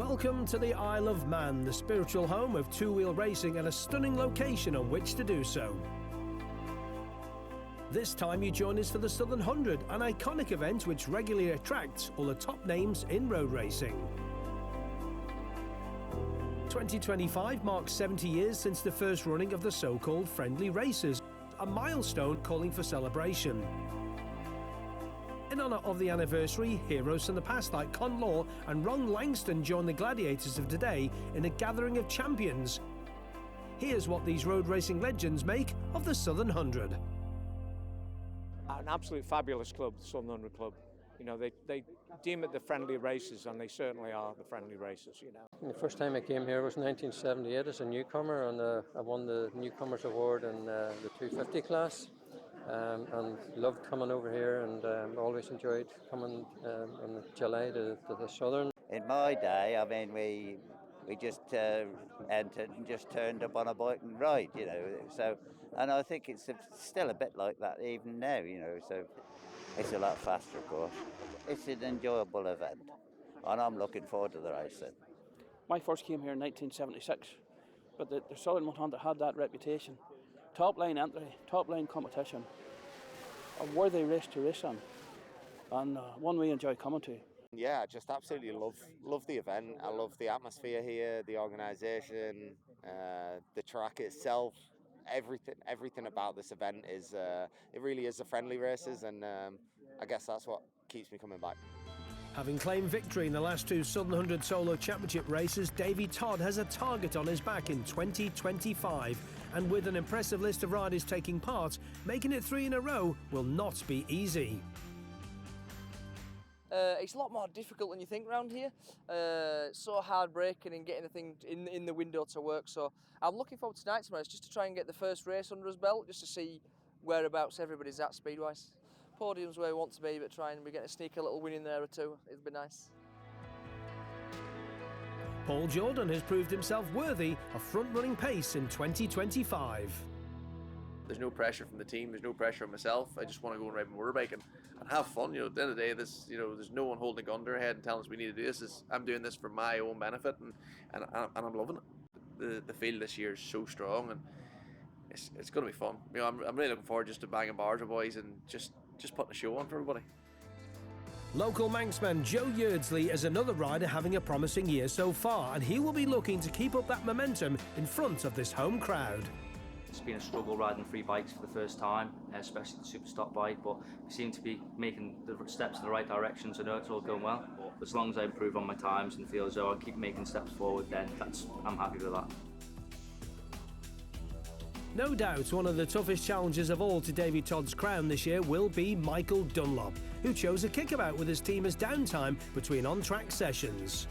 Welcome to the Isle of Man, the spiritual home of two-wheel racing and a stunning location on which to do so. This time you join us for the Southern 100, an iconic event which regularly attracts all the top names in road racing. 2025 marks 70 years since the first running of the so-called friendly races, a milestone calling for celebration. In honour of the anniversary, heroes from the past like Con Law and Ron Langston join the gladiators of today in a gathering of champions. Here's what these road racing legends make of the Southern 100. An absolute fabulous club, the Southern 100 Club. You know, they deem it the friendly races, and they certainly are the friendly races, you know. The first time I came here was 1978 as a newcomer, and I won the Newcomers Award in the 250 class. And loved coming over here, and always enjoyed coming in July to the Southern. In my day, I mean, we just entered and just turned up on a bike and ride, you know. So, and I think it's still a bit like that even now, you know. So it's a lot faster, of course. It's an enjoyable event, and I'm looking forward to the racing. I first came here in 1976, but the Southern 100 had that reputation. Top line entry, top line competition, a worthy race to race on, and one we enjoy coming to. Yeah, I just absolutely love the event. I love the atmosphere here, the organisation, the track itself. Everything about this event is it really is a friendly races, and I guess that's what keeps me coming back. Having claimed victory in the last two Southern 100 Solo Championship races, Davey Todd has a target on his back in 2025. And with an impressive list of riders taking part, making it 3 in a row will not be easy. It's a lot more difficult than you think around here. So hard braking and getting the thing in the window to work. So I'm looking forward to tonight's race just to try and get the first race under his belt, just to see whereabouts everybody's at speed-wise. Podium's where we want to be, but trying we get to sneak a little win in there or two. It'd be nice. Paul Jordan has proved himself worthy of front-running pace in 2025. There's no pressure from the team. There's no pressure on myself. I just want to go and ride my motorbike and have fun. You know, at the end of the day, there's no one holding a gun to our head and telling us we need to do this. I'm doing this for my own benefit, and I'm loving it. The field this year is so strong, and it's going to be fun. You know, I'm really looking forward just to banging bars with boys and just putting a show on for everybody. Local Manxman Joe Yeardsley is another rider having a promising year so far, and he will be looking to keep up that momentum in front of this home crowd. It's been a struggle riding 3 bikes for the first time, especially the Supersport bike, but we seem to be making the steps in the right direction, so I know it's all going well. But as long as I improve on my times and feel as though I keep making steps forward, then I'm happy with that. No doubt one of the toughest challenges of all to Davey Todd's crown this year will be Michael Dunlop, who chose a kickabout with his team as downtime between on-track sessions.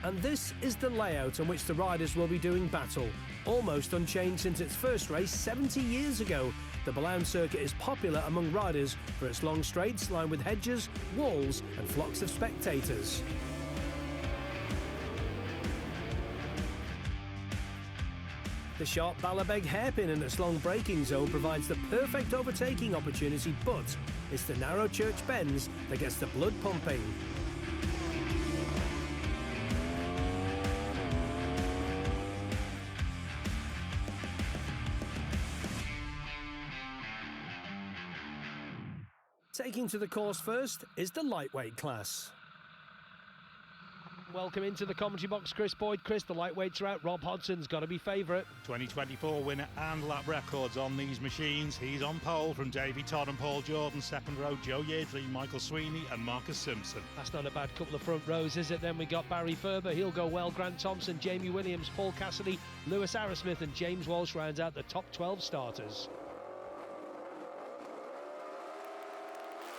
And this is the layout on which the riders will be doing battle. Almost unchanged since its first race 70 years ago, the Blount circuit is popular among riders for its long straights lined with hedges, walls and flocks of spectators. The sharp Ballabeg hairpin and its long braking zone provides the perfect overtaking opportunity, but it's the narrow church bends that gets the blood pumping. Taking to the course first is the lightweight class. Welcome into the commentary box, Chris Boyd. Chris, the lightweights are out. Rob Hodson's got to be favourite. 2024 winner and lap records on these machines. He's on pole from Davey Todd and Paul Jordan. Second row, Joe Yeardsley, Michael Sweeney and Marcus Simpson. That's not a bad couple of front rows, is it? Then we got Barry Ferber, he'll go well. Grant Thompson, Jamie Williams, Paul Cassidy, Lewis Arrowsmith and James Walsh rounds out the top 12 starters.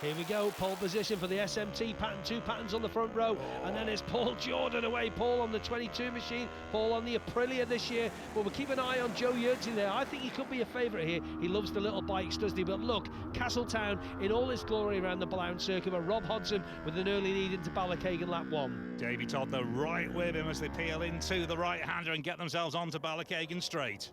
Here we go, pole position for the SMT pattern, 2 patterns on the front row, and then it's Paul Jordan away. Paul on the 22 machine, Paul on the Aprilia this year, but we'll keep an eye on Joe Yeardsley there. I think he could be a favourite here. He loves the little bikes, doesn't he? But look, Castletown in all its glory around the Blount circuit, but Rob Hodson with an early lead into Ballakegan lap 1. Davey Todd the right with him as they peel into the right-hander and get themselves onto Ballakegan straight.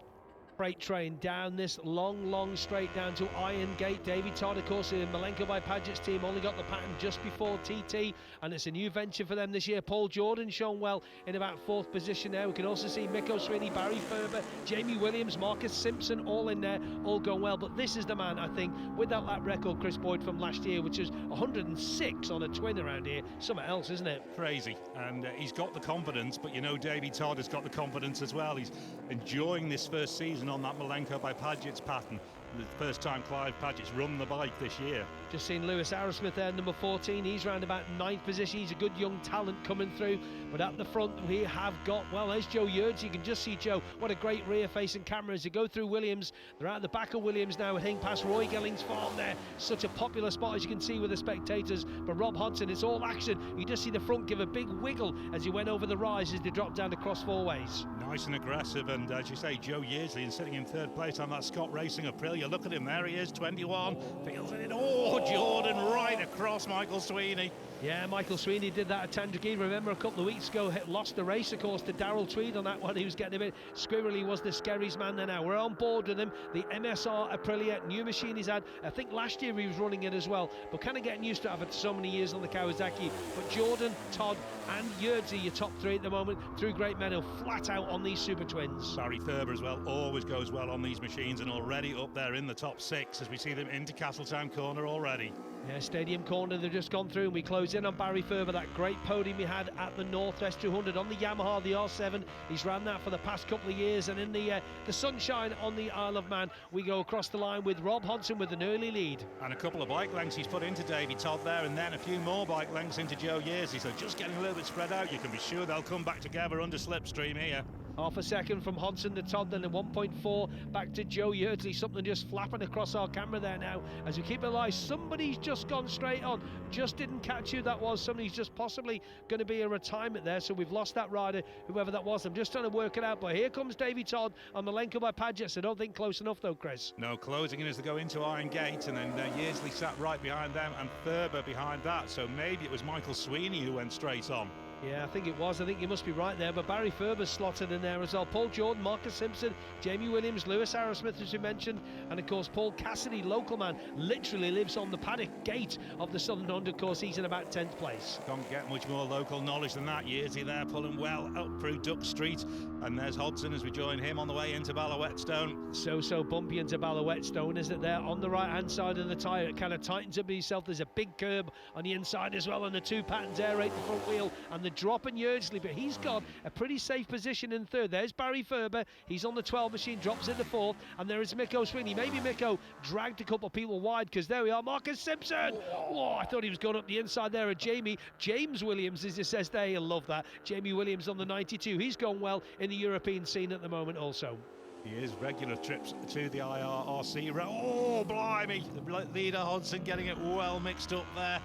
Freight train down this long straight down to Iron Gate. Davey Todd, of course, in Malenko by Paget's team, only got the pattern just before TT, and it's a new venture for them this year. Paul Jordan shown well in about 4th position there. We can also see Mikko Sweeney, Barry Ferber, Jamie Williams, Marcus Simpson all in there, all going well. But this is the man, I think, with that lap record, Chris Boyd, from last year, which was 106 on a twin around here. Something else, isn't it? Crazy. And he's got the confidence, but you know Davey Todd has got the confidence as well. He's enjoying this first season on that Malenko by Paget's pattern. The first time Clive Paget's run the bike this year. Just seen Lewis Arrowsmith there, number 14. He's round about 9th position. He's a good young talent coming through. But at the front we have got, well, there's Joe Yeardsley. You can just see Joe. What a great rear facing camera as they go through Williams. They're out the back of Williams now, heading past Roy Gelling's farm there. Such a popular spot, as you can see, with the spectators. But Rob Hodson, it's all action. You just see the front give a big wiggle as he went over the rise as they dropped down across 4 ways. Nice and aggressive, and as you say, Joe Yeardsley, and sitting in 3rd place on that Scott Racing Aprilia. Look at him, there he is, 21, feels it. Oh, Jordan right across Michael Sweeney. Yeah, Michael Sweeney did that at Tandragee. Remember a couple of weeks ago, lost the race, of course, to Darrell Tweed on that one. He was getting a bit squirrely, was the Skerries man there now. We're on board with him. The MSR Aprilia, new machine he's had. I think last year he was running it as well, but kind of getting used to it after so many years on the Kawasaki. But Jordan, Todd and Yeardsley, your top 3 at the moment, through Great Meadow, flat out on these super twins. Barry Ferber as well, always goes well on these machines, and already up there in the top 6 as we see them into Castletown Corner already. Yeah, Stadium Corner, they've just gone through, and we close in on Barry Ferber, that great podium he had at the North S200 on the Yamaha, the R7. He's ran that for the past couple of years, and in the sunshine on the Isle of Man, we go across the line with Rob Hodson with an early lead. And a couple of bike lengths he's put into Davey Todd there, and then a few more bike lengths into Joe Yeardsley, so just getting a little bit spread out. You can be sure they'll come back together under slipstream here. Half a second from Hodson to Todd, then a 1.4 back to Joe Yeardsley. Something just flapping across our camera there now as we keep an eye. Somebody's just gone straight on. Just didn't catch who that was. Somebody's just possibly going to be a retirement there, so we've lost that rider, whoever that was. I'm just trying to work it out, but here comes Davey Todd on Malenko by Paget's. I don't think close enough though, Chris. No, closing in as they go into Iron Gate, and then Yeardsley sat right behind them and Ferber behind that, so maybe it was Michael Sweeney who went straight on. Yeah, I think it was. I think you must be right there. But Barry Ferber's slotted in there as well. Paul Jordan, Marcus Simpson, Jamie Williams, Lewis Arrowsmith, as we mentioned, and of course Paul Cassidy, local man, literally lives on the paddock gate of the Southern Honda course. He's in about 10th place. Can't get much more local knowledge than that. Yeardsley there pulling well up through Duck Street, and there's Hodson as we join him on the way into Ballawhetstone. So bumpy into Ballawhetstone, isn't it? There on the right hand side of the tyre, it kind of tightens up himself. There's a big curb on the inside as well, and the 2 patterns aerate the front wheel, and the drop in Yeardsley, but he's got a pretty safe position in 3rd. There's Barry Ferber, he's on the 12 machine, drops into 4th, and there is Mikko Sweeney. Maybe Mikko dragged a couple of people wide, because there we are, Marcus Simpson. Oh, I thought he was going up the inside there at James Williams, as it says there. You'll love that. Jamie Williams on the 92. He's gone well in the European scene at the moment also. He is regular trips to the IRRC. Oh, blimey, the leader Hodson getting it well mixed up there.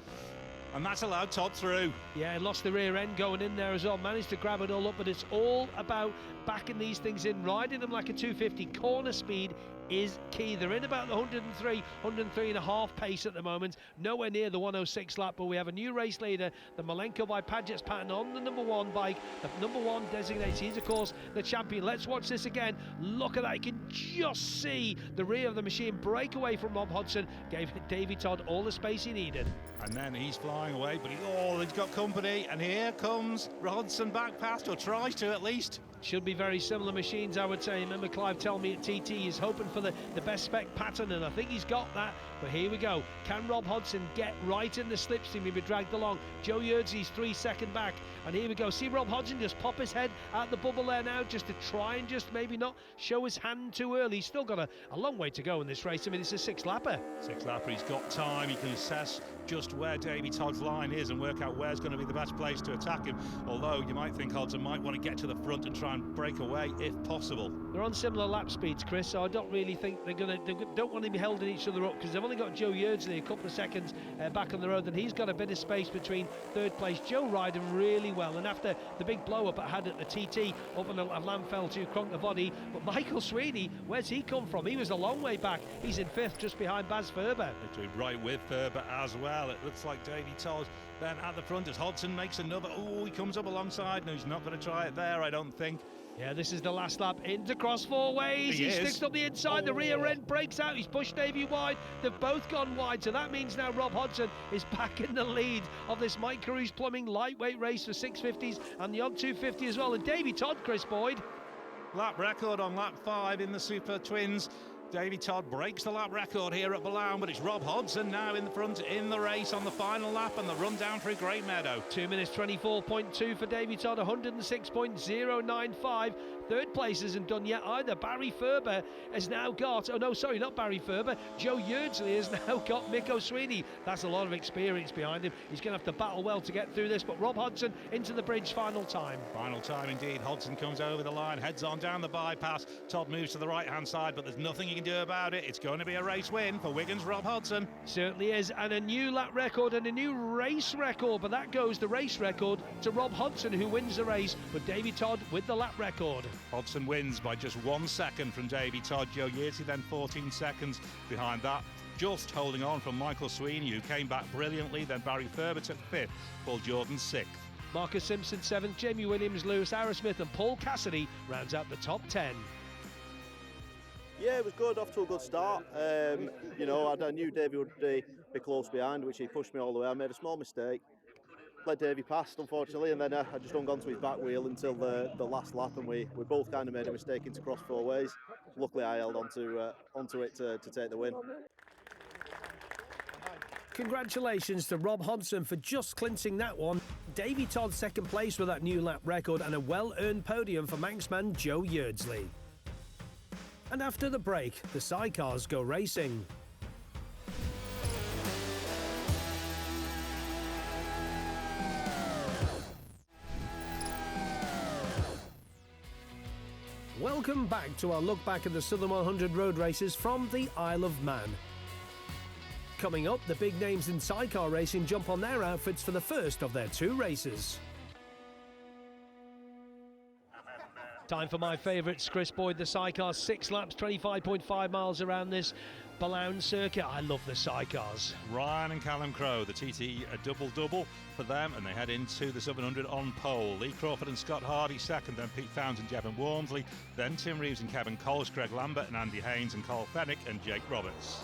And that's allowed Todd through. Yeah, he lost the rear end going in there as well. Managed to grab it all up, but it's all about backing these things in, riding them like a 250. Corner speed is key. They're in about the 103 and a half pace at the moment, nowhere near the 106 lap, but we have a new race leader, the Malenko by Paget's pattern on the number 1 bike. The number 1 designates, he's of course the champion. Let's watch this again. Look at that, you can just see the rear of the machine break away from Rob Hodson, gave Davey Todd all the space he needed. And then he's flying away, but he's got company, and here comes Hodson back past, or tries to at least. Should be very similar machines, I would say. Remember Clive telling me at TT he's hoping for the best spec pattern, and I think he's got that. But here we go. Can Rob Hodson get right in the slipstream and be dragged along? Joe Yeardsley's 3 seconds back, and here we go. See Rob Hodson just pop his head out the bubble there now, just to try and just maybe not show his hand too early. He's still got a long way to go in this race. I mean, it's a 6-lapper. 6-lapper, he's got time. He can assess just where Davey Todd's line is and work out where's going to be the best place to attack him. Although you might think Hodson might want to get to the front and try and break away if possible. They're on similar lap speeds, Chris, so I don't really think they don't want to be holding each other up, because they've only got Joe Yeardsley a couple of seconds back on the road, and he's got a bit of space between 3rd place. Joe riding really well, and after the big blow up it had at the TT up on a Lamfell to Cronk the body. But Michael Sweeney, where's he come from? He was a long way back. He's in 5th, just behind Baz Ferber. Right with Ferber as well. It looks like Davey Todd then at the front as Hodson makes another. Oh, he comes up alongside. No, he's not going to try it there, I don't think. Yeah, this is the last lap into cross four ways. He sticks up the inside, the rear end breaks out. He's pushed Davey wide. They've both gone wide, so that means now Rob Hodson is back in the lead of this Mike Carews Plumbing lightweight race for 650s and the odd 250 as well. And Davey Todd, Chris Boyd. Lap record on lap 5 in the Super Twins. Davey Todd breaks the lap record here at Ballown, but it's Rob Hodson now in the front in the race on the final lap and the run down through Great Meadow. 2 minutes 24.2 for Davey Todd, 106.095. Third place isn't done yet either. Barry Ferber has now got, oh no, sorry, not Barry Ferber. Joe Yeardsley has now got Mick O'Sweeney. That's a lot of experience behind him. He's going to have to battle well to get through this, but Rob Hodson into the bridge, final time. Final time indeed. Hodson comes over the line, heads on down the bypass. Todd moves to the right-hand side, but there's nothing he can do about it. It's going to be a race win for Wigan's Rob Hodson. Certainly is, and a new lap record and a new race record, but that goes the race record to Rob Hodson, who wins the race, but Davey Todd with the lap record. Hodson wins by just 1 second from Davey Todd. Joe Yeardsley then 14 seconds behind that. Just holding on from Michael Sweeney, who came back brilliantly. Then Barry Ferber took 5th, Paul Jordan 6th. Marcus Simpson 7th, Jamie Williams, Lewis Arrowsmith and Paul Cassidy rounds out the top 10. Yeah, it was good, off to a good start. You know, I knew Davey would be close behind, which he pushed me all the way. I made a small mistake, let Davey past, unfortunately, and then I just hung on to his back wheel until the last lap, and we both kind of made a mistake into cross four ways. Luckily, I held onto it to take the win. Congratulations to Rob Hodson for just clinching that one. Davey Todd second place with that new lap record and a well-earned podium for Manxman Joe Yeardsley. And after the break, the sidecars go racing. Welcome back to our look back at the Southern 100 road races from the Isle of Man. Coming up, the big names in sidecar racing jump on their outfits for the first of their 2 races. Time for my favourites, Chris Boyd, the sidecars, 6 laps, 25.5 miles around this Ballown circuit. I love the sidecars. Ryan and Callum Crowe, the TT, a double-double for them, and they head into the Southern 100 on pole. Lee Crawford and Scott Hardie second, then Pete Founds and Jevon Walmsley, then Tim Reeves and Kevin Coles, Craig Lambert and Andy Haynes and Carl Fennick and Jake Roberts.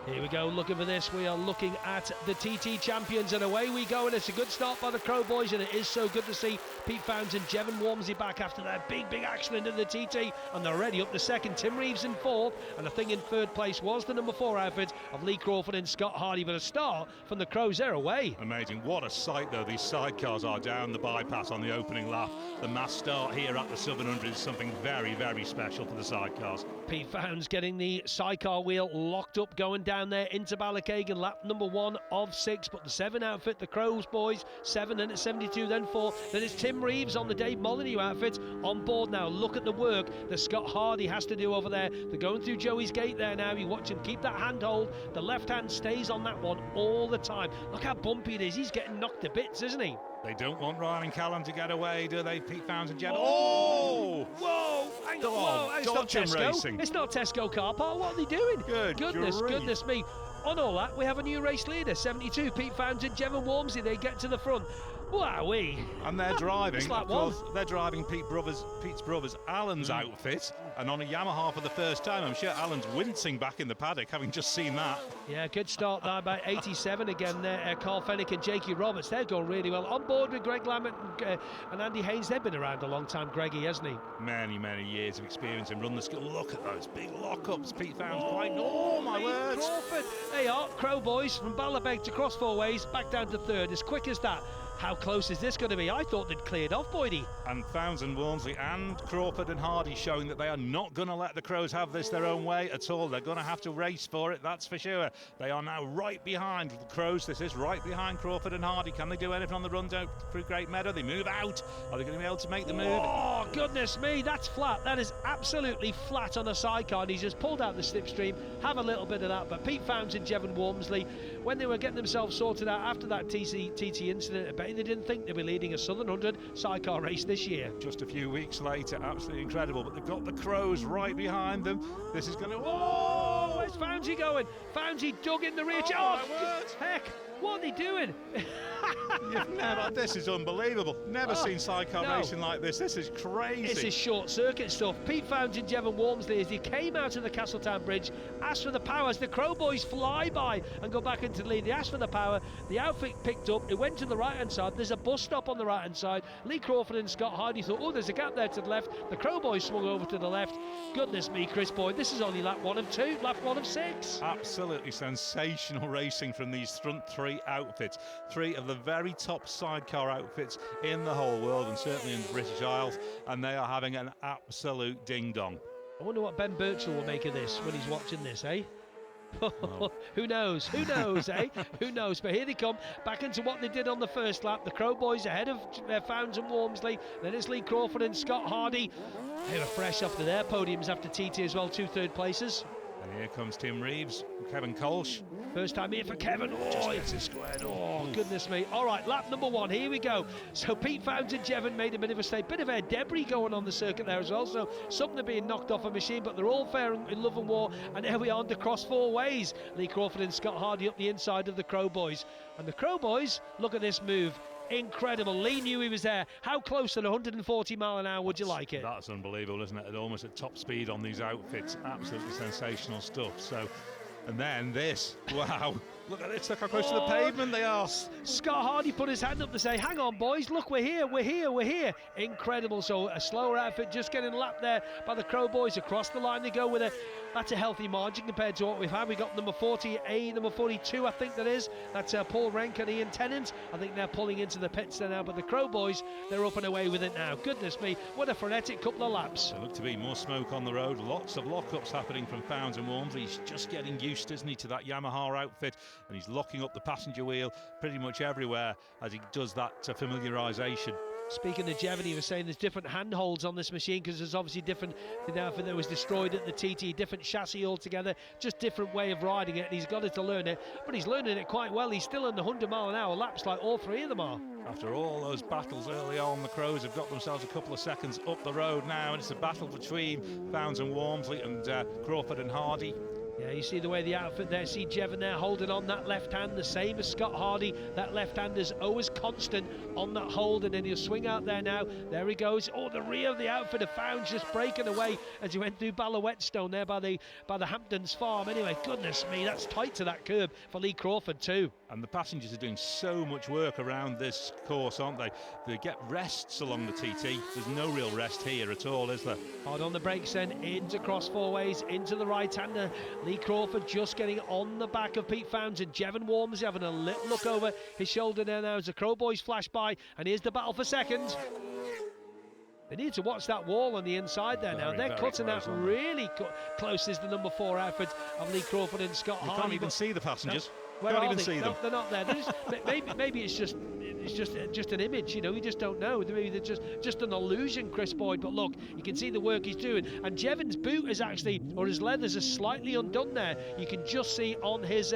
Here we go, looking for this. We are looking at the TT champions, and away we go, and it's a good start by the Crowe boys, and it is so good to see Pete Founds and Jevon Walmsley back after their big accident in the TT, and they're already up to second. Tim Reeves in 4th, and I think in 3rd place was the number 4 outfit of Lee Crawford and Scott Hardie, but a start from the Crows, they're away. Amazing, what a sight though these sidecars are down the bypass on the opening lap. The mass start here at the Southern 100 is something very special for the sidecars. Pete Founds getting the sidecar wheel locked up, going down there into Ballachagan, lap number 1 of 6, but the 7 outfit, the Crows boys, 7, then it's 72, then 4, then it's Tim Reeves on the Dave Molyneux outfit on board now. Look at the work that Scott Hardie has to do over there. They're going through Joey's gate there now. You watch him keep that handhold. The left hand stays on that one all the time. Look how bumpy it is. He's getting knocked to bits, isn't he? They don't want Ryan and Callum to get away, do they? Pete Founds and Jen. Oh! Whoa! Hang on, whoa! It's not Tesco. Racing. It's not Tesco car park. What are they doing? Goodness me. On all that, we have a new race leader, 72, Pete Founds and Jevon Walmsley. They get to the front. Wowee! And they're driving, of course, they're driving Pete's brother's Alan's outfit, and on a Yamaha for the first time. I'm sure Alan's wincing back in the paddock, having just seen that. Yeah, good start there by 87 again there. Carl Fennick and Jakey Roberts, they're going really well. On board with Greg Lambert and Andy Haynes. They've been around a long time, Greggy, hasn't he? Many years of experience in run the skill. Look at those big lockups. Pete Founds quite. Oh my word! Crawford. They are Crowe boys from Ballabeg to cross 4 ways, back down to 3rd, as quick as that. How close is this going to be? I thought they'd cleared off, Boydie. And Founds and Walmsley and Crawford and Hardie showing that they are not going to let the Crows have this their own way at all. They're going to have to race for it, that's for sure. They are now right behind the Crows. This is right behind Crawford and Hardie. Can they do anything on the run down through Great Meadow? They move out. Are they going to be able to make the move? Oh, goodness me, that's flat. That is absolutely flat on a sidecar. He's just pulled out the slipstream. Have a little bit of that. But Pete Founds and Jevon Walmsley, when they were getting themselves sorted out after that TT incident, I bet they didn't think they'd be leading a Southern 100 sidecar race this year. Just a few weeks later, absolutely incredible. But they've got the Crows right behind them. This is going to... Oh, where's Foundsy going? Foundsy dug in the rear. Oh, my word. Heck, What are they doing? This is unbelievable. Never seen sidecar racing like this. This is crazy. This is short circuit stuff. Pete Founds and Jevon Walmsley, as he came out of the Castletown Bridge, asked for the power as the Crowe boys fly by and go back into the lead. They asked for the power. The outfit picked up. It went to the right hand side. There's a bus stop on the right hand side. Lee Crawford and Scott Hardie thought, oh, there's a gap there to the left. The Crowe boys swung over to the left. Goodness me, Chris Boyd, this is only lap 1 of 2, lap 1 of 6. Absolutely sensational racing from these front 3 outfits. 3 of the very top sidecar outfits in the whole world, and certainly in the British Isles, and they are having an absolute ding-dong. I wonder what Ben Birchall will make of this when he's watching this, eh? Who knows? Who knows, eh? Who knows? But here they come, back into what they did on the first lap. The Crowe boys ahead of Founds and Walmsley. Then it's Lee Crawford and Scott Hardie. They were fresh after their podiums after TT as well, 2 third places. And here comes Tim Reeves, Kevin Kolsch. First time here for Kevin. Just gets it squared up. Oh, goodness me. All right, lap number 1, here we go. So Pete Founds and Jevon made a bit of a mistake. Bit of air debris going on the circuit there as well. So something are being knocked off a machine, but they're all fair in love and war. And here we are on the cross 4 ways. Lee Crawford and Scott Hardie up the inside of the Crowe boys. And the Crowe boys, look at this move. Incredible. Lee knew he was there. How close at 140 mile an hour would you like it? That's unbelievable, isn't it? Almost at top speed on these outfits. Absolutely sensational stuff. So, and then this. Wow. Look at this, look how close to the pavement they are. Scott Hardie put his hand up to say, hang on boys, look, we're here. Incredible. So a slower outfit just getting lapped there by the Crowe boys. Across the line they go with it. That's a healthy margin compared to what we've had. We got number 40A, number 42 I think that is. That's Paul Rank and Ian Tennant. I think they're pulling into the pits there now, but the Crowe boys, they're up and away with it now. Goodness me, what a frenetic couple of laps. There look to be more smoke on the road. Lots of lockups happening from Founds and Walmsley. He's just getting used, isn't he, to that Yamaha outfit, and he's locking up the passenger wheel pretty much everywhere as he does that familiarisation. Speaking of Jevon, he was saying there's different handholds on this machine because there's obviously different, the outfit that was destroyed at the TT, different chassis altogether, just different way of riding it, and he's got it to learn it, but he's learning it quite well. He's still in the 100 mile an hour laps like all 3 of them are. After all those battles early on, the Crows have got themselves a couple of seconds up the road now, and it's a battle between Founds and Walmsley and Crawford and Hardie. Yeah, you see the way the outfit there, see Jevon there holding on that left hand, the same as Scott Hardie. That left hand is always constant on that hold, and then he'll swing out there now. There he goes. Oh, the rear of the outfit of Founds just breaking away as he went through Ballawhetstone there by the Hamptons farm. Anyway, goodness me, that's tight to that curb for Lee Crawford too. And the passengers are doing so much work around this course, aren't they? They get rests along the TT. There's no real rest here at all, is there? Hard on the brakes then, into cross 4 ways, into the right-hander. Lee Crawford just getting on the back of Pete Founds, and Jevon Walmsley having a little look over his shoulder there now as the Crowe boys flash by, and here's the battle for second. They need to watch that wall on the inside there now. They're cutting that really close is the number 4 outfit of Lee Crawford and Scott Hardie. You can't even see the passengers. No. Can't even see them. They're not there. They're just, maybe it's just an image, you know. We just don't know. Maybe they're just an illusion, Chris Boyd. But look, you can see the work he's doing. And Jevon's boot is actually, or his leathers are slightly undone there. You can just see on his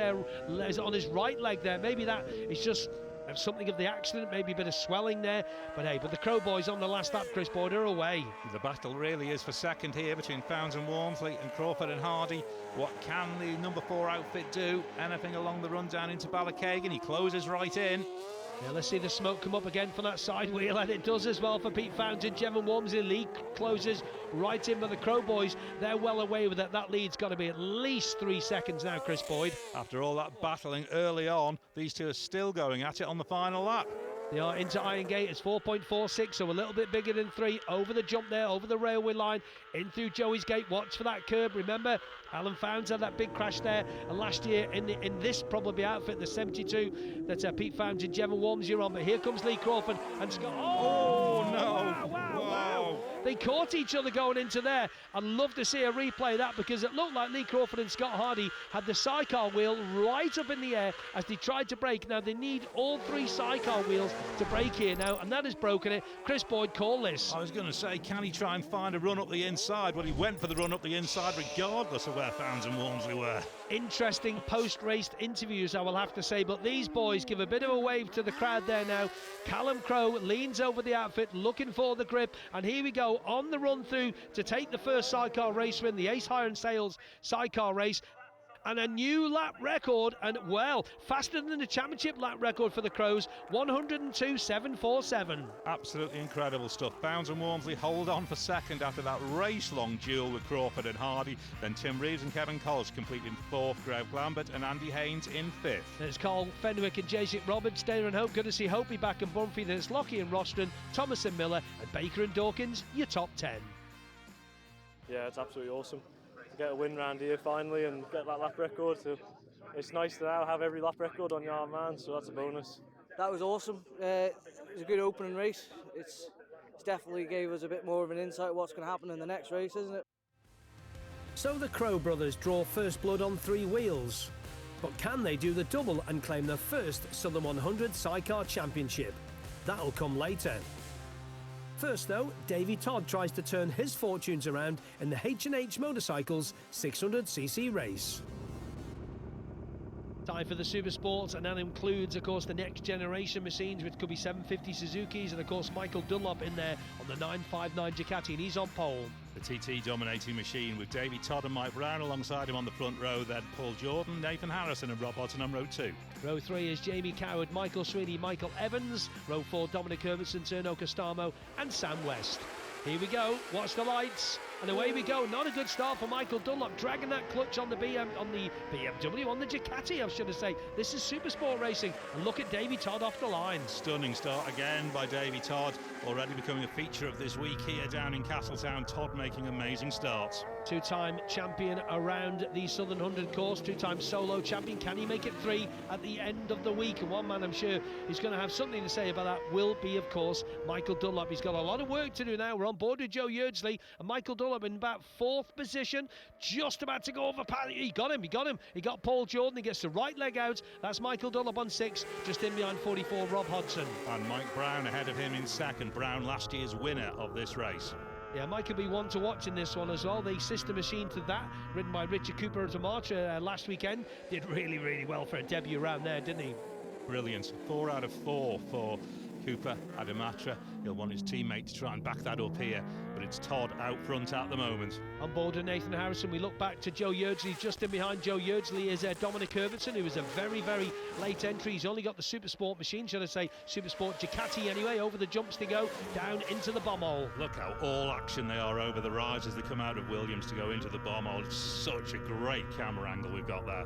right leg there. Maybe that is just something of the accident, maybe a bit of swelling there, but hey, the Crowe boys on the last lap, Chris Boyd, are away. The battle really is for second here between Founds and Walmsley and Crawford and Hardie. What can the number 4 outfit do? Anything along the run down into Ballackagan? He closes right in. Yeah, let's see the smoke come up again from that side wheel, and it does as well for Pete Founds and Jevon Walmsley. Lee closes right in, but the Crowe boys, they're well away with it. That lead's got to be at least 3 seconds now, Chris Boyd. After all that battling early on, these two are still going at it on the final lap. They are into Iron Gate. It's 4.46, so a little bit bigger than 3. Over the jump there, over the railway line, in through Joey's Gate. Watch for that curb. Remember, Alan Founds had that big crash there, and last year in this probably outfit, the 72, that's Pete Founds and Jevon Walmsley on. But here comes Lee Crawford and Scott. Oh no! Wow. They caught each other going into there. I'd love to see a replay of that, because it looked like Lee Crawford and Scott Hardie had the sidecar wheel right up in the air as they tried to brake. Now they need all 3 sidecar wheels to brake here now, and that has broken it. Chris Boyd, call this. I was going to say, can he try and find a run up the inside? Well, he went for the run up the inside regardless of where Founds and Walmsley were. Interesting post-race interviews, I will have to say, but these boys give a bit of a wave to the crowd there now. Callum Crowe leans over the outfit looking for the grip, and here we go on the run through to take the first sidecar race win, the Ace Hire and Sales sidecar race. and a new lap record, and well, faster than the championship lap record for the Crows, 102.747. Absolutely incredible stuff. Bounds and Walmsley hold on for second after that race-long duel with Crawford and Hardie. Then Tim Reeves and Kevin Collins complete in fourth, Greg Lambert and Andy Haynes in fifth. There's Carl Fenwick and Jason Roberts, Taylor and Hope. Good to see Hopi back in Bunfrey. There's Lockie and Roston, Thomas and Miller, and Baker and Dawkins, your top 10. Yeah, it's absolutely awesome to get a win round here finally and get that lap record. So it's nice to now have every lap record on your arm, man, so that's a bonus. That was awesome. It was a good opening race. It's definitely gave us a bit more of an insight what's going to happen in the next race, isn't it? So the Crowe Brothers draw first blood on 3 wheels. But can they do the double and claim their first Southern 100 Sidecar Championship? That'll come later. First though, Davey Todd tries to turn his fortunes around in the H&H Motorcycles 600cc race. Time for the Supersports, and that includes, of course, the next generation machines, which could be 750 Suzukis, and of course Michael Dunlop in there on the 959 Ducati, and he's on pole. The TT dominating machine with Davey Todd and Mike Browne alongside him on the front row, then Paul Jordan, Nathan Harrison and Rob Hodson on row 2. Row 3 is Jamie Coward, Michael Sweeney, Michael Evans. Row 4, Dominic Hermanson, Turno Costamo and Sam West. Here we go, watch the lights, and away we go. Not a good start for Michael Dunlop, dragging that clutch on the BMW, on the Ducati, I should say. This is Supersport racing, and look at Davey Todd off the line. Stunning start again by Davey Todd, already becoming a feature of this week here down in Castletown. Todd making amazing starts. Two-time champion around the Southern 100 course, two-time solo champion. Can he make it 3 at the end of the week? And one man I'm sure is going to have something to say about that will be, of course, Michael Dunlop. He's got a lot of work to do now. We're on board with Joe Yeardsley, and Michael Dunlop in about 4th position, just about to go over. He got him. He got Paul Jordan. He gets the right leg out. That's Michael Dunlop on 6, just in behind 44, Rob Hodson. And Mike Browne ahead of him in 2nd. Browne, last year's winner of this race. Yeah, Mike will be one to watch in this one as well. The sister machine to that, ridden by Richard Cooper at March last weekend, did really, really well for a debut round there, didn't he? Brilliant. 4 out of 4 for Cooper at Amatra. He'll want his teammate to try and back that up here, but it's Todd out front at the moment. On board with Nathan Harrison, we look back to Joe Yeardsley. Just in behind Joe Yeardsley is Dominic Hermanson, who was a very, very late entry. He's only got the Supersport machine, should I say, Supersport Ducati anyway. Over the jumps to go, down into the bomb hole. Look how all action they are over the rise as they come out of Williams to go into the bomb hole. It's such a great camera angle we've got there.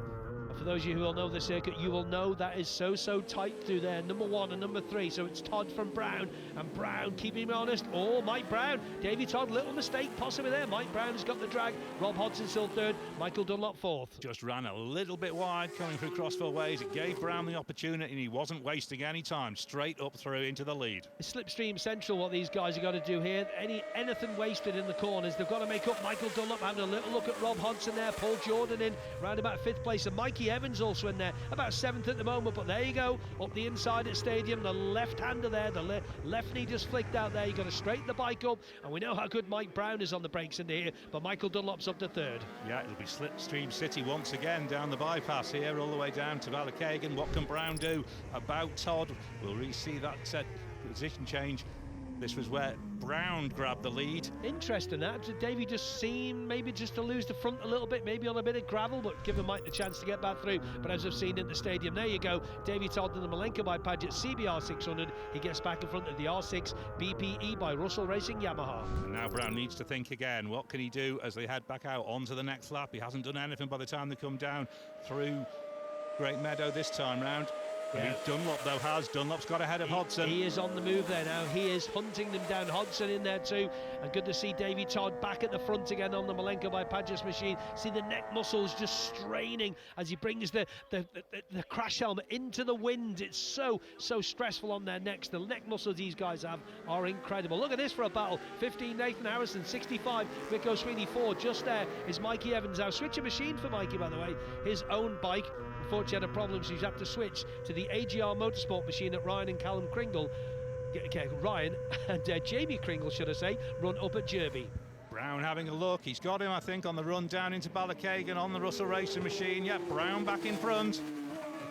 For those of you who will know the circuit, you will know that is so tight through there. Number 1 and number 3. So it's Todd from Browne, and Browne keeping him honest. Oh, Mike Browne. Davey Todd, little mistake possibly there. Mike Browne has got the drag. Rob Hodson still 3rd. Michael Dunlop 4th. Just ran a little bit wide coming through Crossville Ways. It gave Browne the opportunity, and he wasn't wasting any time. Straight up through into the lead. It's slipstream central what these guys have got to do here. Anything wasted in the corners, they've got to make up. Michael Dunlop having a little look at Rob Hodson there. Paul Jordan in round about 5th place, and Mikey Evans also in there, about 7th at the moment, but there you go, up the inside at Stadium, the left-hander there, the left knee just flicked out there. You got to straighten the bike up, and we know how good Mike Browne is on the brakes into here, but Michael Dunlop's up to 3rd. Yeah, it'll be Slipstream City once again down the bypass here, all the way down to Ballackagan. What can Browne do about Todd? We'll re-see that position change. This was where Browne grabbed the lead. Interesting that. Davey just seemed maybe just to lose the front a little bit, maybe on a bit of gravel, but giving Mike the chance to get back through. But as I've seen in the Stadium, there you go. Davey Todd in the Malenko by Paget CBR 600. He gets back in front of the R6 BPE by Russell Racing Yamaha. And now Browne needs to think again. What can he do as they head back out onto the next lap? He hasn't done anything by the time they come down through Great Meadow this time round. Yeah. Dunlop though has. Dunlop's got ahead of Hodson. He is on the move there now. He is hunting them down. Hodson in there too. And good to see Davey Todd back at the front again on the Malenko by Paget's machine. See the neck muscles just straining as he brings the crash helmet into the wind. It's so stressful on their necks. The neck muscles these guys have are incredible. Look at this for a battle. 15 Nathan Harrison, 65 Rico Sweeney, 4. Just there is Mikey Evans. Now switching machine for Mikey, by the way. His own bike. Unfortunately had a problem, so he's had to switch to the AGR Motorsport machine that Ryan and Callum Kringle, Ryan and Jamie Kringle, should I say, run up at Derby. Browne having a look. He's got him, I think, on the run down into Ballackagan on the Russell Racing machine. Yeah, Browne back in front.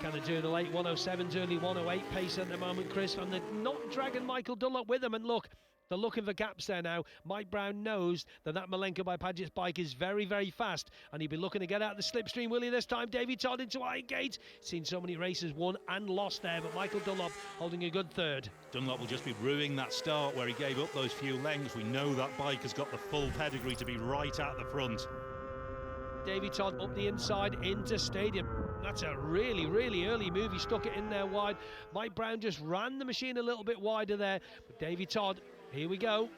Kind of doing the late 107s, early 108 pace at the moment, Chris, and they're not dragging Michael Dunlop with them. And look, They're looking for gaps there now. Mike Browne knows that Malenko by Paget's bike is very, very fast, and he'll be looking to get out the slipstream, will he, this time? Davey Todd into Iron Gate. Seen so many races won and lost there, but Michael Dunlop holding a good third. Dunlop will just be ruining that start where he gave up those few lengths. We know that bike has got the full pedigree to be right at the front. Davey Todd up the inside into Stadium. That's a really, really early move. He stuck it in there wide. Mike Browne just ran the machine a little bit wider there. But Davey Todd, here we go.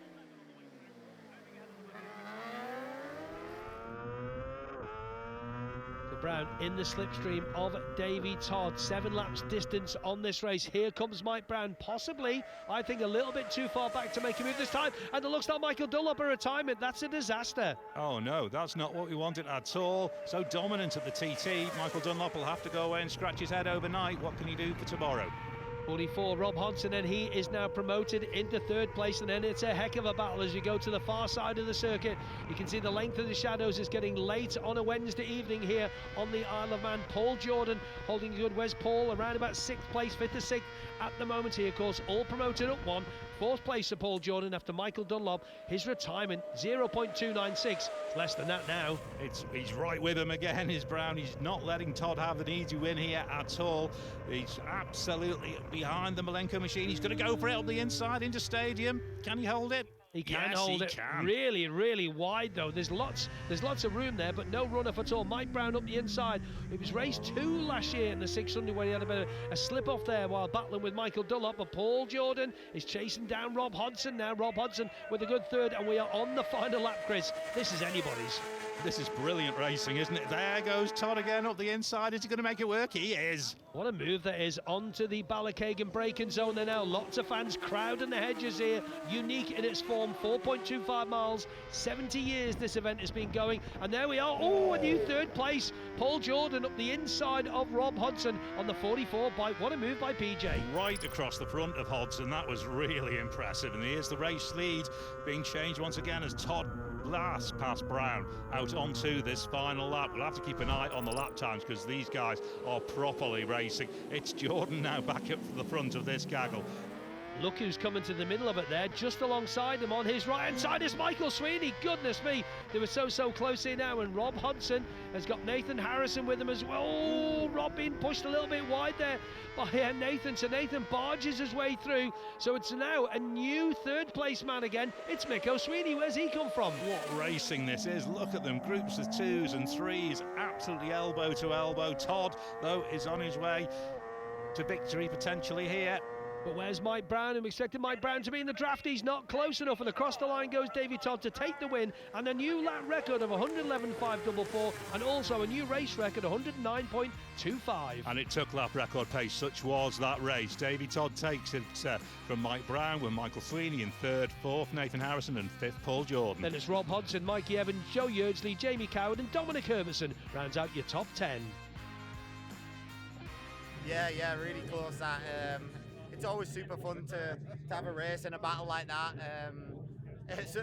Browne in the slipstream of Davey Todd. 7 laps distance on this race. Here comes Mike Browne, possibly, I think, a little bit too far back to make a move this time. And it looks like Michael Dunlop a retirement. That's a disaster. Oh no, that's not what we wanted at all. So dominant at the TT. Michael Dunlop will have to go away and scratch his head overnight. What can he do for tomorrow? 44, Rob Hodson, and he is now promoted into 3rd place, and then it's a heck of a battle as you go to the far side of the circuit. You can see the length of the shadows is getting late on a Wednesday evening here on the Isle of Man. Paul Jordan holding good. Where's Paul? Around about 6th place, 5th to 6th at the moment here, of course, all promoted up 1. 4th place for Paul Jordan after Michael Dunlop. His retirement, 0.296. Less than that now. He's right with him again, is Browne. He's not letting Todd have an easy win here at all. He's absolutely behind the Malenko machine. He's going to go for it on the inside into Stadium. Can he hold it? He can yes, hold he it can. really, really wide though. There's lots of room there, but no run-off at all. Mike Browne up the inside. It was race 2 last year in the 600 where he had a bit of a slip off there while battling with Michael Dunlop. But Paul Jordan is chasing down Rob Hodson now. Rob Hodson with a good third, and we are on the final lap, Chris. This is anybody's. This is brilliant racing, isn't it? There goes Todd again up the inside. Is he going to make it work? He is. What a move that is onto the Ballachagan braking zone there now. Lots of fans crowding the hedges here. Unique in its form. 4.25 miles. 70 years this event has been going. And there we are. Oh, a new 3rd place. Paul Jordan up the inside of Rob Hodson on the 44 bike. What a move by PJ. Right across the front of Hodson. That was really impressive. And here's the race lead being changed once again as Todd blasts past Browne out onto this final lap. We'll have to keep an eye on the lap times because these guys are properly racing. It's Jordan now back up to the front of this gaggle. Look who's coming to the middle of it there. Just alongside him on his right hand side is Michael Sweeney. Goodness me, they were so close here now, and Rob Hodson has got Nathan Harrison with him as well. Oh, Rob being pushed a little bit wide there by Nathan, so Nathan barges his way through. So it's now a new 3rd place man again. It's Mick Sweeney. Where's he come from? What racing this is. Look at them, groups of 2s and 3s, absolutely elbow to elbow. Todd, though, is on his way to victory potentially here. But where's Mike Browne? I'm expecting Mike Browne to be in the draft. He's not close enough, and across the line goes Davey Todd to take the win, and a new lap record of 111.544, and also a new race record 109.25. And it took lap record pace. Such was that race. Davey Todd takes it from Mike Browne, with Michael Sweeney in 3rd, 4th Nathan Harrison, and 5th Paul Jordan. Then it's Rob Hodson, Mikey Evans, Joe Yeardsley, Jamie Coward, and Dominic Herbertson rounds out your top 10. Yeah, really close that. It's always super fun to have a race in a battle like that.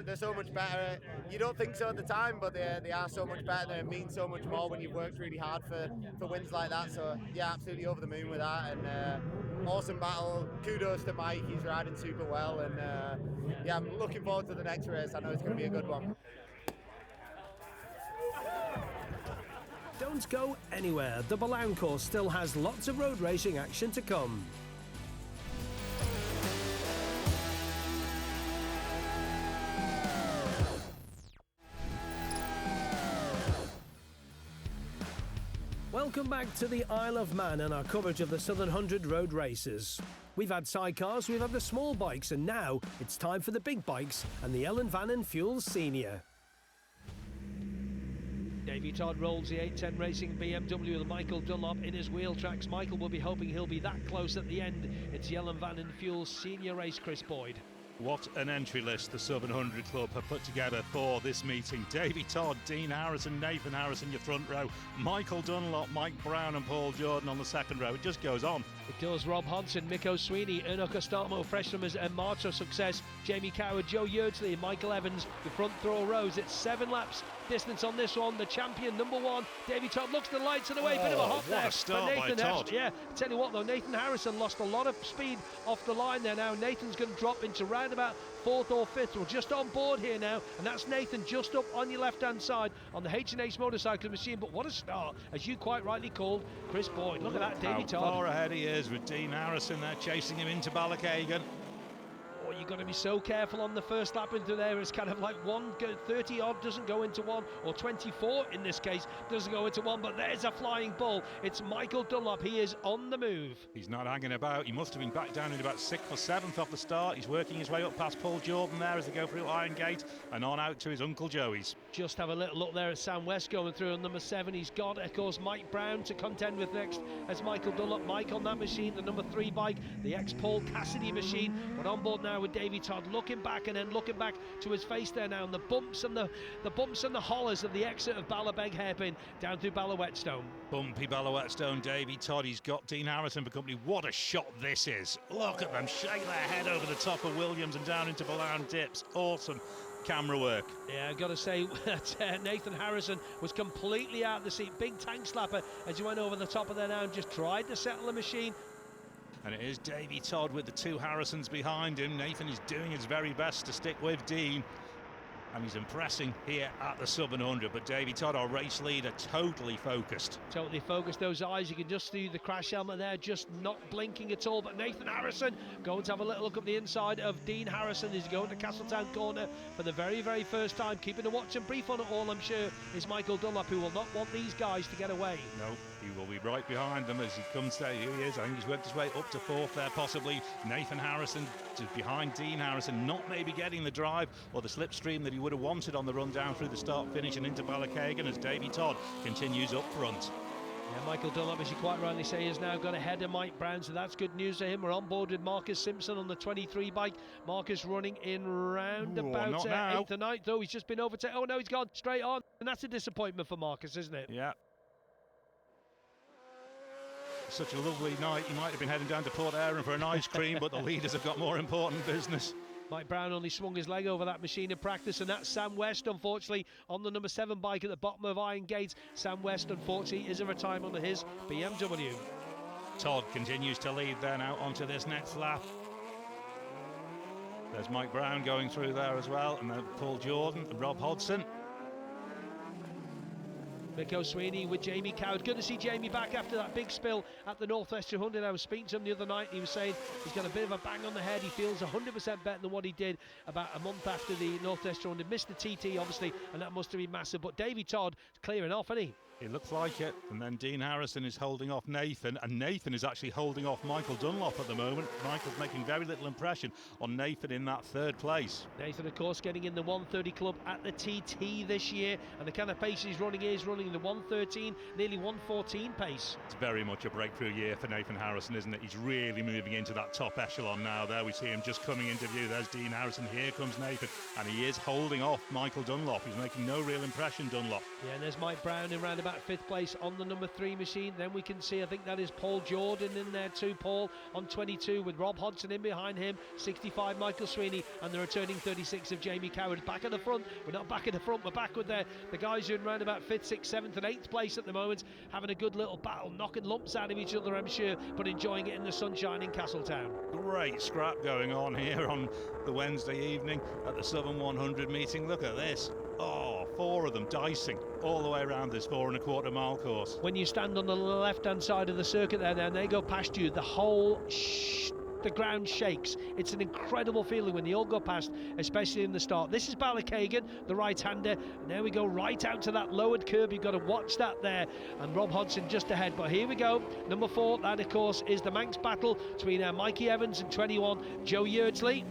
They're so much better. You don't think so at the time, but they are so much better. They mean so much more when you've worked really hard for wins like that. So yeah, absolutely over the moon with that, and awesome battle. Kudos to Mike, he's riding super well, and yeah, I'm looking forward to the next race. I know it's going to be a good one. Don't go anywhere. The Ballown course still has lots of road racing action to come. Welcome back to the Isle of Man and our coverage of the Southern 100 road races. We've had sidecars, we've had the small bikes, and now it's time for the big bikes and the Ellen Van & Fuels Senior. Davey Todd rolls the 810 Racing BMW with Michael Dunlop in his wheel tracks. Michael will be hoping he'll be that close at the end. It's the Ellen Van & Fuels Senior race, Chris Boyd. What an entry list the Southern 100 Club have put together for this meeting. Davey Todd, Dean Harrison, Nathan Harrison, your front row. Michael Dunlop, Mike Browne and Paul Jordan on the second row. It just goes on. It does. Rob Hodson, Mick Sweeney, Erno Costamo, Freshmaners and March of Success, Jamie Coward, Joe Yeardsley and Michael Evans, the front row rows. It's 7 laps distance on this one. The champion, number 1, Davey Todd, looks to the lights of the way. Bit of a hop there. What a start by Todd. Yeah, tell you what though, Nathan Harrison lost a lot of speed off the line there now. Nathan's going to drop into round about 4th or 5th. We're just on board here now, and that's Nathan just up on your left-hand side on the H&H motorcycle machine. But what a start, as you quite rightly called Chris Boyd. Look at that, Davey Todd. How far ahead he is with Dean Harrison there chasing him into Ballachagan. Oh, you've got to be so careful on the first lap into there. It's kind of like 30 odd doesn't go into 1, or 24 in this case doesn't go into 1, but there's a flying bull. It's Michael Dunlop. He is on the move. He's not hanging about. He must have been back down in about 6th or 7th off the start. He's working his way up past Paul Jordan there as they go through Iron Gate and on out to his Uncle Joey's. Just have a little look there at Sam West going through on number 7. He's got, of course, Mike Browne to contend with next as Michael Dunlop. Mike on that machine, the number 3 bike, the ex-Paul Cassidy machine. But on board now with Davey Todd, looking back and then looking back to his face there now, and the bumps and the hollers of the exit of Ballabeg hairpin down through Ballawhetstone. Bumpy Ballawhetstone, Davey Todd. He's got Dean Harrison for company. What a shot this is. Look at them shake their head over the top of Williams and down into Ballown Dips. Awesome camera work. Yeah, I've got to say that Nathan Harrison was completely out of the seat. Big tank slapper as he went over the top of there now and just tried to settle the machine. And it is Davey Todd with the 2 Harrisons behind him. Nathan is doing his very best to stick with Dean, and he's impressing here at the sub 100. But Davey Todd, our race leader, totally focused. Totally focused. Those eyes, you can just see the crash helmet there, just not blinking at all. But Nathan Harrison going to have a little look at the inside of Dean Harrison. He's going to Castletown Corner for the very, very first time. Keeping a watch and brief on it all, I'm sure, is Michael Dunlop, who will not want these guys to get away. No, he will be right behind them as he comes there. Here he is. I think he's worked his way up to 4th there, possibly. Nathan Harrison behind Dean Harrison, not maybe getting the drive or the slipstream that he would have wanted on the run down through the start finish and into Ballachagan as Davey Todd continues up front. Yeah, Michael Dunlop, as you quite rightly say, has now got ahead of Mike Browne, so that's good news to him. We're on board with Marcus Simpson on the 23 bike. Marcus running in round about 8th or 9th, though. He's just been overtaken. Oh no, he's gone straight on, and that's a disappointment for Marcus, isn't it? Yeah. Such a lovely night. He might have been heading down to Port Erin for an ice cream, but the leaders have got more important business. Mike Browne only swung his leg over that machine in practice, and that's Sam West, unfortunately, on the number 7 bike at the bottom of Iron Gates. Sam West, unfortunately, is a retirement on his BMW. Todd continues to lead there now onto this next lap. There's Mike Browne going through there as well, and then Paul Jordan and Rob Hodson. Mick Sweeney with Jamie Coward. Good to see Jamie back after that big spill at the Northwest 200. I was speaking to him the other night. He was saying he's got a bit of a bang on the head. He feels 100% better than what he did about a month after the Northwest 200. Missed the TT, obviously, and that must have been massive. But Davey Todd is clearing off, isn't he? It looks like it. And then Dean Harrison is holding off Nathan, and Nathan is actually holding off Michael Dunlop at the moment. Michael's making very little impression on Nathan in that 3rd place. Nathan, of course, getting in the 130 club at the TT this year, and the kind of pace he's running the 113, nearly 114 pace. It's very much a breakthrough year for Nathan Harrison, isn't it? He's really moving into that top echelon now. There we see him just coming into view. There's Dean Harrison. Here comes Nathan, and he is holding off Michael Dunlop. He's making no real impression, Dunlop. Yeah, and there's Mike Browne in round about 5th place on the number 3 machine. Then we can see, I think that is Paul Jordan in there too. Paul on 22 with Rob Hodson in behind him. 65 Michael Sweeney, and the returning 36 of Jamie Coward. Back at the front. We're not back at the front, we're back with the guys who are in round about 5th, 6th, 7th and 8th place at the moment, having a good little battle, knocking lumps out of each other, I'm sure, but enjoying it in the sunshine in Castletown. Great scrap going on here on the Wednesday evening at the Southern 100 meeting. Look at this. Oh, 4 of them dicing all the way around this 4 1/4 mile course. When you stand on the left-hand side of the circuit there, and they go past you, the whole the ground shakes. It's an incredible feeling when they all go past, especially in the start. This is Ballachagan, the right-hander, and there we go right out to that lowered curb. You've got to watch that there, and Rob Hodson just ahead. But here we go, number 4. That, of course, is the Manx battle between Mikey Evans and 21 Joe Yeardsley.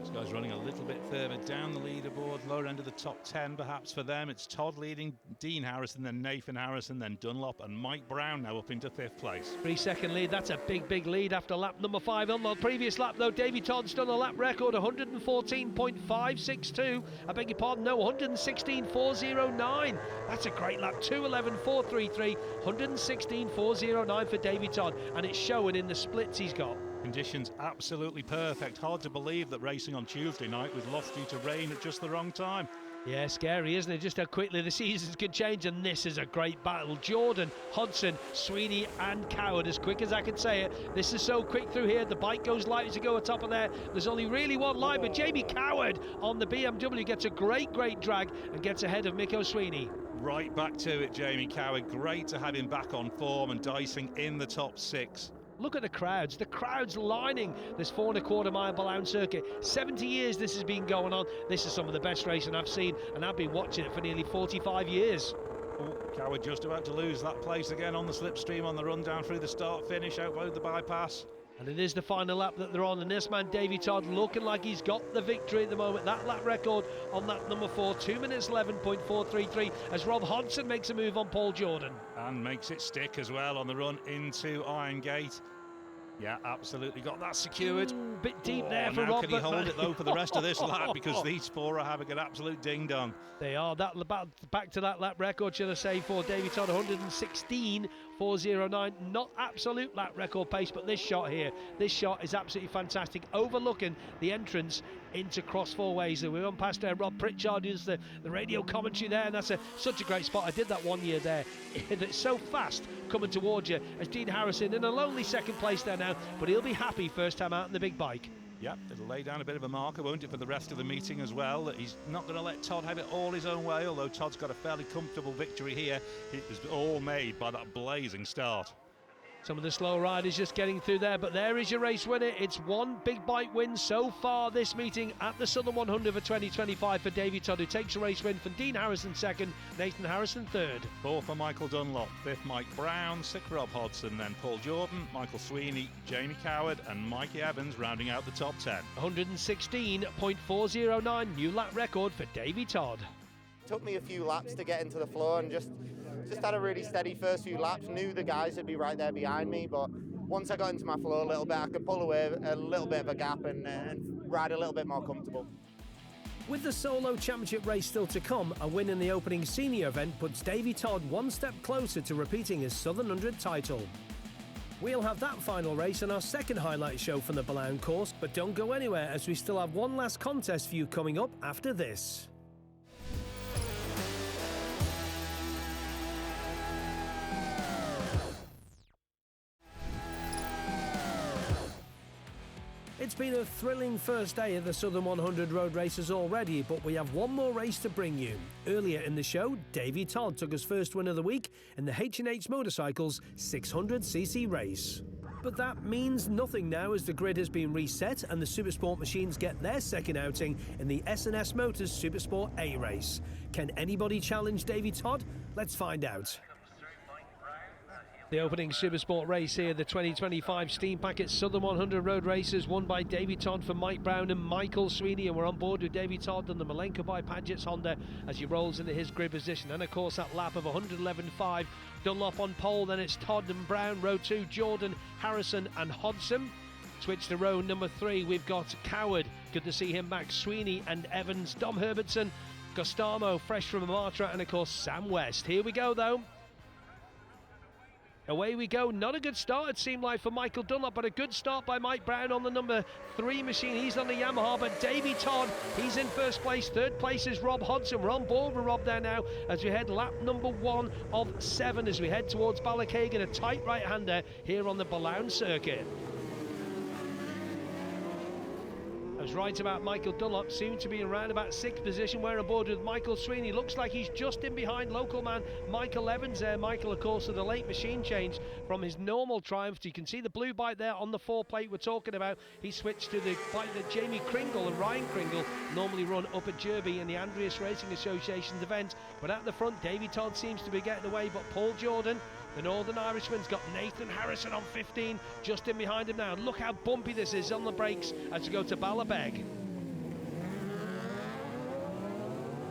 Those guys running a little bit further down the leaderboard, lower end of the top 10 perhaps for them. It's Todd leading, Dean Harrison, then Nathan Harrison, then Dunlop, and Mike Browne now up into 5th place. 3-second lead, that's a big lead after lap number 5. On the previous lap though, Davey Todd's done a lap record, 114.562. I beg your pardon, no, 116.409. That's a great lap, 2:11.433, 116.409 for Davey Todd, and it's showing in the splits he's got. Conditions absolutely perfect. Hard to believe that racing on Tuesday night was lost due to rain at just the wrong time. Yeah, scary, isn't it? Just how quickly the seasons can change, and this is a great battle. Jordan, Hodson, Sweeney and Coward, as quick as I can say it. This is so quick through here. The bike goes light as you go atop of there. There's only really one line, but Jamie Coward on the BMW gets a great drag and gets ahead of Miko Sweeney. Right back to it, Jamie Coward. Great to have him back on form and dicing in the top 6. Look at the crowds lining this 4.25 mile Ballown circuit. 70 years this has been going on. This is some of the best racing I've seen, and I've been watching it for nearly 45 years. Oh, Coward just about to lose that place again on the slipstream on the run down through the start finish, outrode the bypass. And it is the final lap that they're on, and this man Davey Todd looking like he's got the victory at the moment. That lap record on that number 4, 2 minutes 11.433, as Rob Hodson makes a move on Paul Jordan. And makes it stick as well on the run into Iron Gate. Yeah, absolutely got that secured. Bit deep there for now Rob. Can he hold it though for the rest of this lap, because these 4 are having an absolute ding dong. They are. That back to that lap record, should I say, for Davey Todd, 116.409. Not absolute lap record pace, but this shot here, this shot is absolutely fantastic, overlooking the entrance into Cross Four Ways. We're on past Rob Pritchard, who's the radio commentary there, and that's such a great spot. I did that one year there. It's so fast coming towards you, as Dean Harrison in a lonely second place there now, but he'll be happy first time out in the big bike. Yep, it'll lay down a bit of a marker, won't it, for the rest of the meeting as well, that he's not going to let Todd have it all his own way, although Todd's got a fairly comfortable victory here. It was all made by that blazing start. Some of the slow riders just getting through there, but there is your race winner. It's one big bike win so far this meeting at the Southern 100 for 2025 for Davey Todd, who takes a race win from Dean Harrison second, Nathan Harrison third. 4th for Michael Dunlop, 5th Mike Browne, 6th Rob Hodson, then Paul Jordan, Michael Sweeney, Jamie Coward and Mikey Evans rounding out the top 10. 116.409, new lap record for Davey Todd. Took me a few laps to get into the floor, and just had a really steady first few laps. Knew the guys would be right there behind me, but once I got into my flow a little bit, I could pull away a little bit of a gap and ride a little bit more comfortable. With the solo championship race still to come, a win in the opening senior event puts Davey Todd one step closer to repeating his Southern 100 title. We'll have that final race on our second highlight show from the Ballown course, but don't go anywhere, as we still have one last contest for you coming up after this. It's been a thrilling first day of the Southern 100 road races already, but we have one more race to bring you. Earlier in the show, Davey Todd took his first win of the week in the H&H Motorcycles 600cc race. But that means nothing now, as the grid has been reset and the Supersport machines get their second outing in the S&S Motors Supersport A race. Can anybody challenge Davey Todd? Let's find out. The opening Supersport race here, the 2025 Steam Packet Southern 100 road races, won by Davey Todd for Mike Browne and Michael Sweeney, and we're on board with Davey Todd and the Malenko by Paget's Honda as he rolls into his grid position. And of course that lap of 111.5, Dunlop on pole, then it's Todd and Browne, row 2, Jordan, Harrison and Hodson. Switch to row number 3, we've got Coward, good to see him back, Sweeney and Evans, Dom Herbertson, Gostamo, fresh from Amatra, and of course Sam West. Here we go though. Away we go. Not a good start, it seemed like, for Michael Dunlop, but a good start by Mike Browne on the number 3 machine. He's on the Yamaha, but Davey Todd, he's in first place. Third place is Rob Hodson. We're on board with Rob there now as we head lap number 1 of 7 as we head towards Ballachagan, a tight right-hander here on the Ballown circuit. I was right about Michael Dunlop, seemed to be around about 6th position. We're on board with Michael Sweeney. Looks like he's just in behind local man Michael Evans there. Michael, of course, with the late machine change from his normal Triumph. You can see the blue bike there on the 4 plate we're talking about. He switched to the bike that Jamie Kringle and Ryan Kringle normally run up at Derby in the Andreas Racing Association's event. But at the front, Davey Todd seems to be getting away, but Paul Jordan, the Northern Irishman's got Nathan Harrison on 15, just in behind him now. Look how bumpy this is on the brakes as we go to Ballabeg.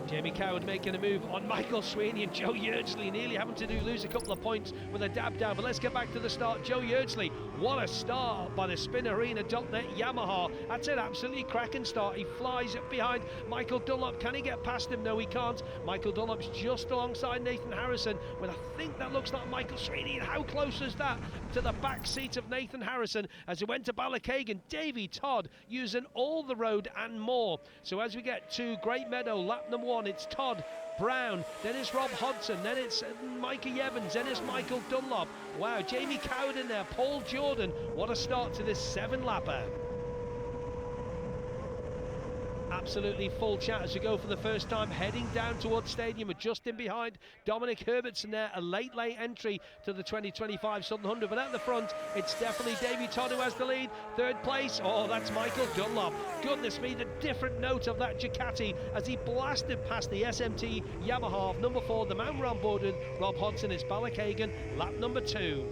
Jamie Coward making a move on Michael Sweeney, and Joe Yeardsley nearly having to lose a couple of points with a dab down. But let's get back to the start. Joe Yeardsley, what a start by the Spinarina.net Yamaha. That's an absolutely cracking start. He flies up behind Michael Dunlop. Can he get past him? No, he can't. Michael Dunlop's just alongside Nathan Harrison, with I think that looks like Michael Sweeney. And how close is that to the back seat of Nathan Harrison as he went to Ballachagan? Davey Todd using all the road and more. So as we get to Great Meadow, lap number 1, 1. It's Todd, Browne, then it's Rob Hodson, then it's Mikey Evans, then it's Michael Dunlop. Wow, Jamie Coward in there, Paul Jordan. What a start to this 7-lapper. Absolutely full chat as we go for the first time, heading down towards stadium, just in behind Dominic Herbertson there, a late entry to the 2025 Southern 100, but at the front it's definitely Davey Todd who has the lead. Third place, oh, that's Michael Dunlop. Goodness me, the different note of that Ducati as he blasted past the SMT Yamaha of number 4, the man we're on board with, Rob Hodson. It's Ballachagan, lap number 2.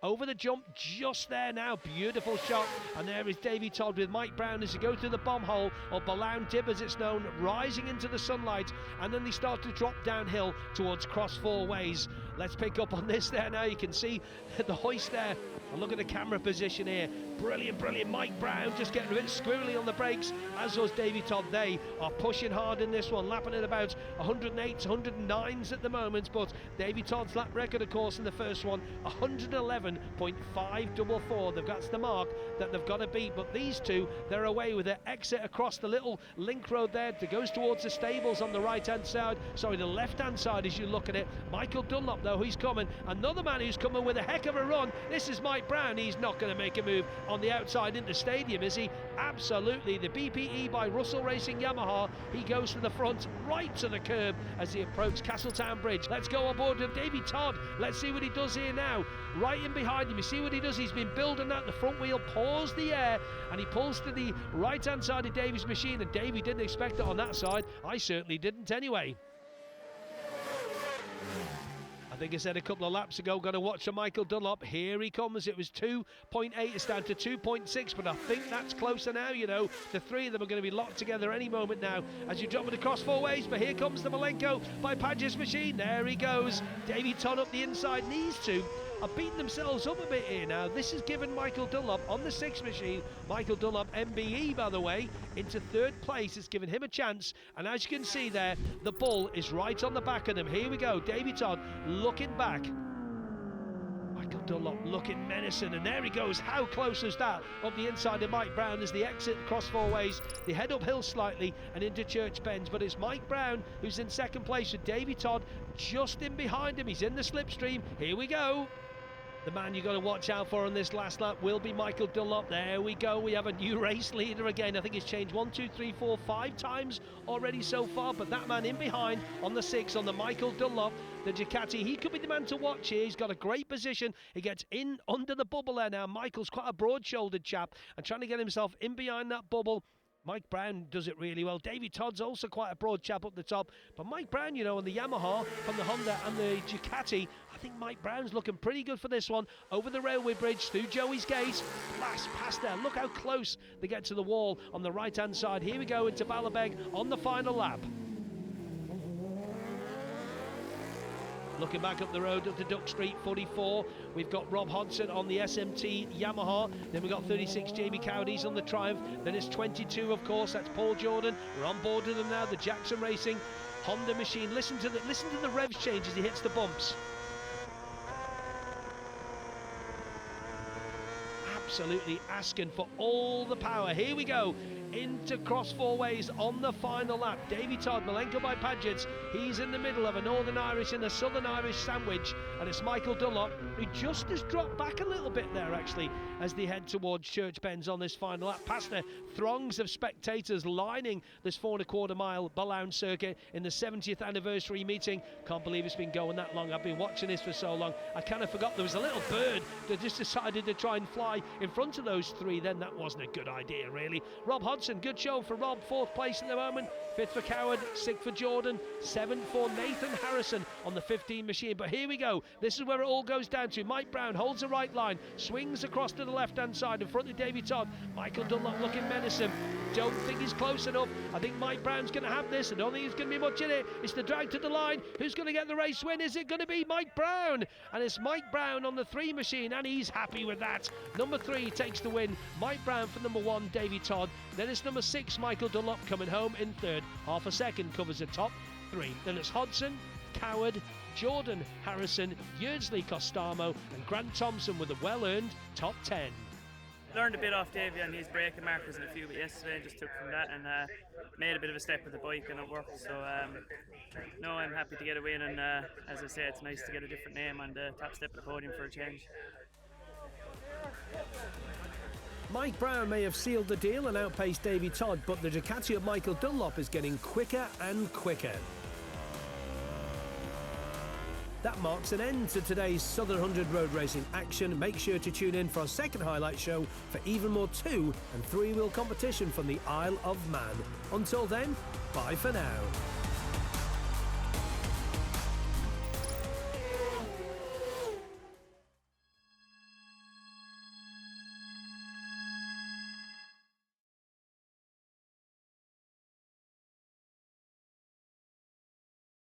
Over the jump, just there now, beautiful shot, and there is Davey Todd with Mike Browne as he goes through the bomb hole, or Ballown Dib as it's known, rising into the sunlight, and then they start to drop downhill towards Cross Four Ways. Let's pick up on this there now. You can see the hoist there, and look at the camera position here. Brilliant, brilliant. Mike Browne just getting a bit squirrely on the brakes, as was Davey Todd. They are pushing hard in this one, lapping at about 108s, 109s at the moment, but Davey Todd's lap record, of course, in the first one, 111.544. That's the mark that they've got to beat, but these two, they're away with their exit across the little link road there that goes towards the stables on the right-hand side, sorry, the left-hand side as you look at it. Michael Dunlop, though, he's coming. Another man who's coming with a heck of a run. This is Mike Browne. He's not going to make a move on the outside into stadium, is he? Absolutely. The BPE by Russell Racing Yamaha. He goes to the front, right to the curb as he approaches Castletown Bridge. Let's go on board with Davey Todd. Let's see what he does here now. Right in behind him, you see what he does. He's been building that. The front wheel paws the air, and he pulls to the right-hand side of Davey's machine, and Davey didn't expect it on that side. I certainly didn't anyway. I think I said a couple of laps ago, got to watch for Michael Dunlop. Here he comes. It was 2.8, it's down to 2.6, but I think that's closer now, you know. The three of them are going to be locked together any moment now as you drop it across 4 ways, but here comes the Malenko by Padgett's machine. There he goes. Davey Todd up the inside, and these two are beating themselves up a bit here now. This has given Michael Dunlop on the 6 machine, Michael Dunlop MBE by the way, into 3rd place. It's given him a chance, and as you can see there, the bull is right on the back of them. Here we go, Davey Todd looking back, Michael Dunlop looking menacing, and there he goes. How close is that up the inside of Mike Browne as the exit across 4 ways. They head uphill slightly and into Church Bends, but it's Mike Browne who's in 2nd place with Davey Todd just in behind him. He's in the slipstream. Here we go. The man you've got to watch out for on this last lap will be Michael Dunlop. There we go. We have a new race leader again. I think it's changed 1, 2, 3, 4, 5 times already so far. But that man in behind on the 6, on the Michael Dunlop, the Ducati, he could be the man to watch here. He's got a great position. He gets in under the bubble there now. Michael's quite a broad-shouldered chap and trying to get himself in behind that bubble. Mike Browne does it really well. Davey Todd's also quite a broad chap up the top. But Mike Browne, you know, on the Yamaha, from the Honda and the Ducati, I think Mike Browne's looking pretty good for this one. Over the railway bridge, through Joey's Gate, blast past there. Look how close they get to the wall on the right-hand side. Here we go into Ballabeg on the final lap. Looking back up the road up to Duck Street, 44. We've got Rob Hodson on the SMT Yamaha. Then we've got 36 Jamie Cowdy's on the Triumph. Then it's 22, of course. That's Paul Jordan. We're on board with them now. The Jackson Racing Honda machine. Listen to the revs change as he hits the bumps. Absolutely asking for all the power. Here we go. Into Cross 4 Ways on the final lap. Davey Todd, Malenko by Padgett's. He's in the middle of a Northern Irish and a Southern Irish sandwich, and it's Michael Dunlop who just has dropped back a little bit there actually as they head towards Church Bends on this final lap, past the throngs of spectators lining this 4.25 mile Ballown circuit in the 70th anniversary meeting. Can't believe it's been going that long. I've been watching this for so long. I kind of forgot there was a little bird that just decided to try and fly in front of those three then. That wasn't a good idea really. Rob Hodson, good show for Rob, 4th place at the moment. 5th for Coward, 6th for Jordan, 7th for Nathan Harrison on the 15 machine. But here we go. This is where it all goes down to. Mike Browne holds the right line, swings across to the left-hand side in front of Davey Todd. Michael Dunlop looking menacing. Don't think he's close enough. I think Mike Browne's going to have this. I don't think he's going to be much in it. It's the drag to the line. Who's going to get the race win? Is it going to be Mike Browne? And it's Mike Browne on the 3 machine, and he's happy with that. Number 3 takes the win. Mike Browne for number 1, Davey Todd. Then it's number 6, Michael Dunlop, coming home in 3rd. Half a second covers the top 3. Then it's Hodson, Coward, Jordan, Harrison, Yeardsley, Costamo, and Grant Thompson with a well-earned top 10. learned a bit off Davey on his braking markers and a few bit yesterday, and just took from that and made a bit of a step with the bike, and it worked. So no, I'm happy to get a win, and as I say, it's nice to get a different name on the top step of the podium for a change. Mike Browne may have sealed the deal and outpaced Davey Todd, but the Ducati of Michael Dunlop is getting quicker and quicker. That marks an end to today's Southern 100 road racing action. Make sure to tune in for our second highlight show for even more 2- and 3-wheel competition from the Isle of Man. Until then, bye for now.